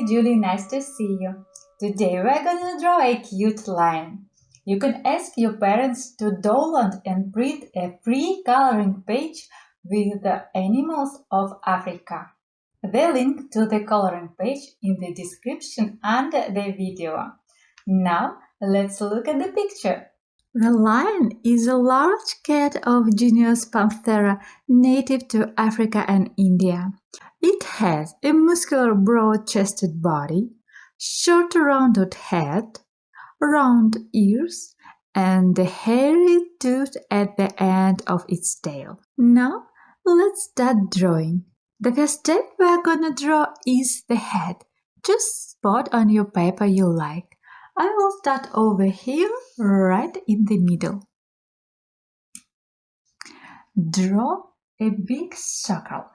Nanny Julie, nice to see you. Today we're gonna draw a cute lion. You can ask your parents to download and print a free coloring page with the animals of Africa. The link to the coloring page in the description under the video. Now let's look at the picture. The lion is a large cat of genus Panthera native to Africa and India. It has a muscular broad-chested body, short rounded head, round ears, and a hairy tooth at the end of its tail. Now let's start drawing. The first step we're gonna draw is the head. Just spot on your paper you like. I will start over here, right in the middle. Draw a big circle.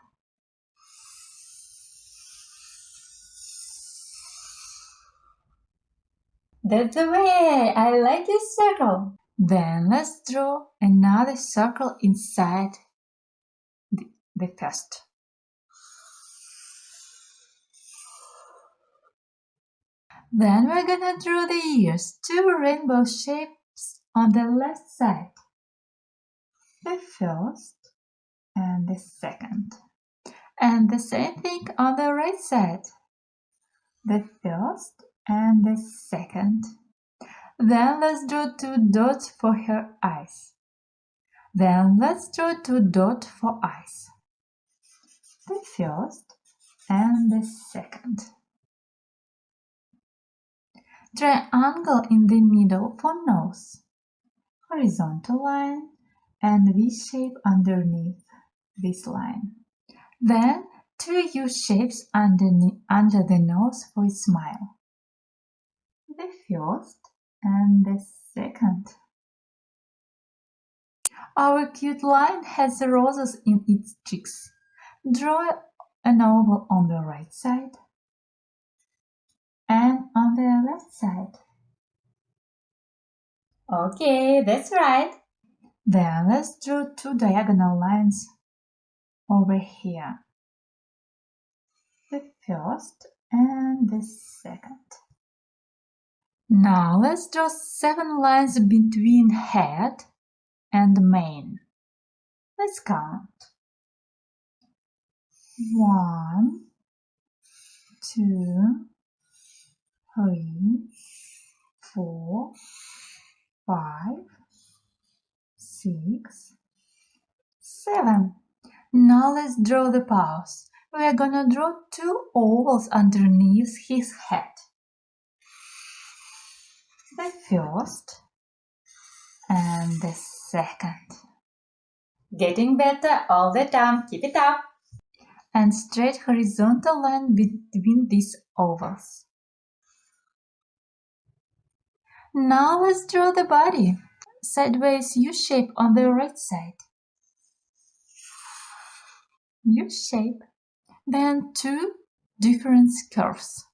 That's the way! I like this circle. Then let's draw another circle inside the first. Then we're gonna draw the ears, two rainbow shapes on the left side. The first and the second. And the same thing on the right side. The first and the second. Then let's draw two dots for her eyes. Then let's draw two dots for eyes. The first and the second. Triangle in the middle for nose. Horizontal line and V-shape underneath this line. Then two U-shapes under the nose for a smile. The first and the second. Our cute lion has roses in its cheeks. Draw an oval on the right side and on the left side. Okay, that's right. Then let's draw two diagonal lines over here. The first and the second. Now let's draw 7 lines between head and mane. Let's count. 1, 2, 3, 4, 5, 6, 7. Now let's draw the paws. We are gonna draw 2 ovals underneath his head. The first and the second. Getting better all the time. Keep it up. And straight horizontal line between these ovals. Now let's draw the body. Sideways U-shape on the right side. U-shape. Then 2 different curves.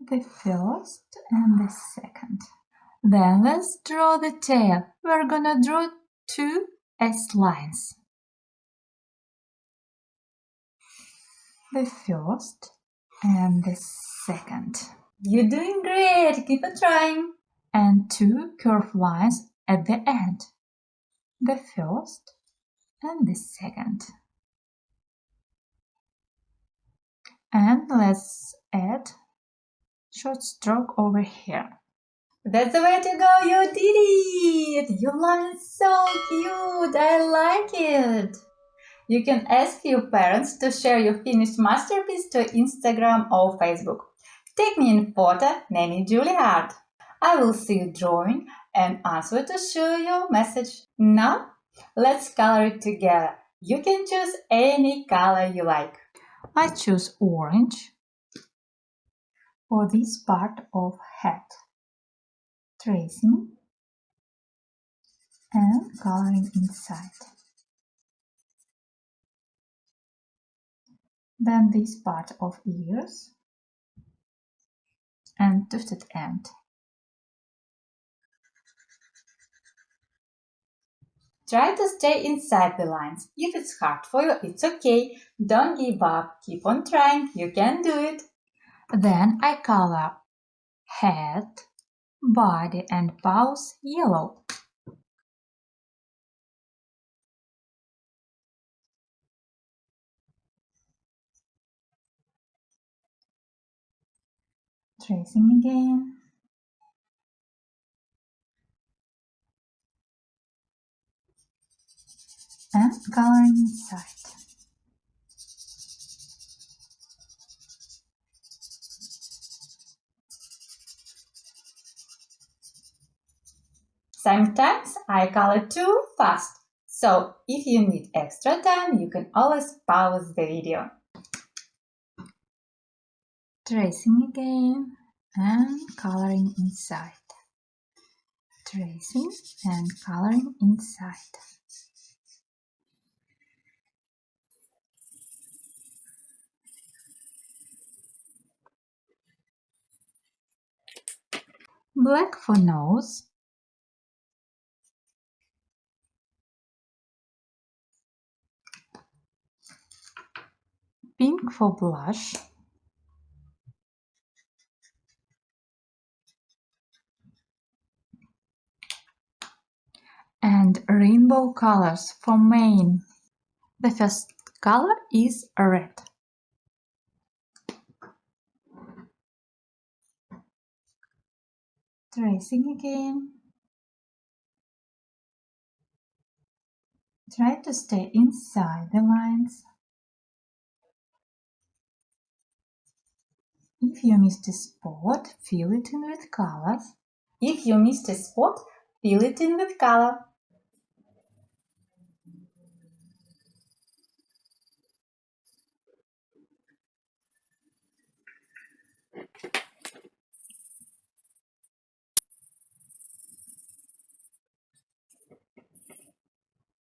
The first and the second. Then let's draw the tail. We're gonna draw 2 S lines. The first and the second. You're doing great. Keep on trying. And 2 curved lines at the end. The first and the second. And let's add short stroke over here. That's the way to go. You did it. Your line is so cute. I like it. You can ask your parents to share your finished masterpiece to Instagram or Facebook. Take me in photo, Nanny Julie Art. I will see you drawing and answer to show your message. Now, let's color it together. You can choose any color you like. I choose orange for this part of head. Tracing and coloring inside. Then this part of ears and tufted end. Try to stay inside the lines. If it's hard for you, it's okay. Don't give up. Keep on trying. You can do it. Then I color head, body and paws yellow. Tracing again. And coloring inside. Sometimes I color too fast, so if you need extra time, you can always pause the video. Tracing again and coloring inside. Tracing and coloring inside. Black for nose. Pink for blush. And rainbow colors for mane. The first color is red. Tracing again. Try to stay inside the lines. If you missed a spot, fill it in with colors. If you missed a spot, fill it in with color.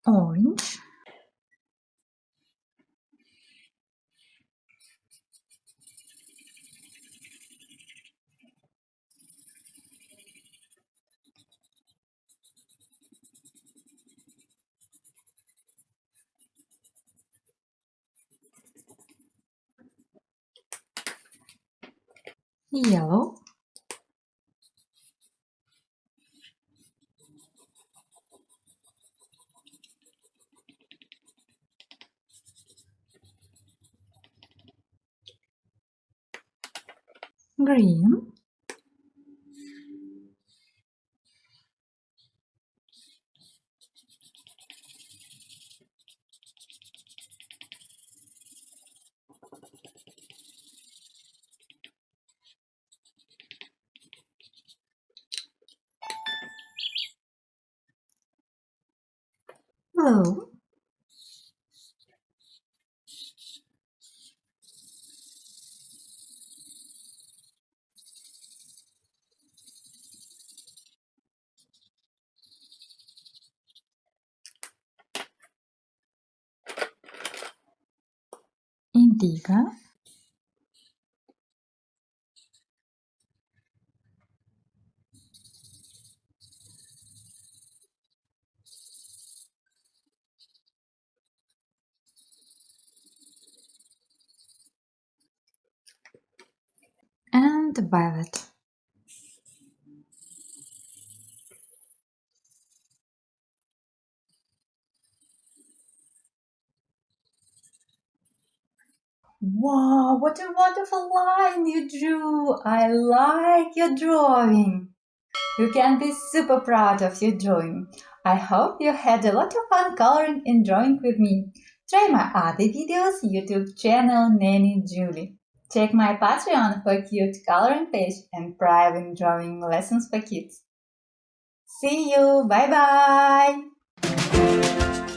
Orange. Yellow. Green. Blue. Indigo. And violet. Wow, what a wonderful line you drew! I like your drawing. You can be super proud of your drawing. I hope you had a lot of fun coloring and drawing with me. Try my other videos, YouTube channel Nanny Julie. Check my Patreon for cute coloring page and private drawing lessons for kids. See you! Bye bye!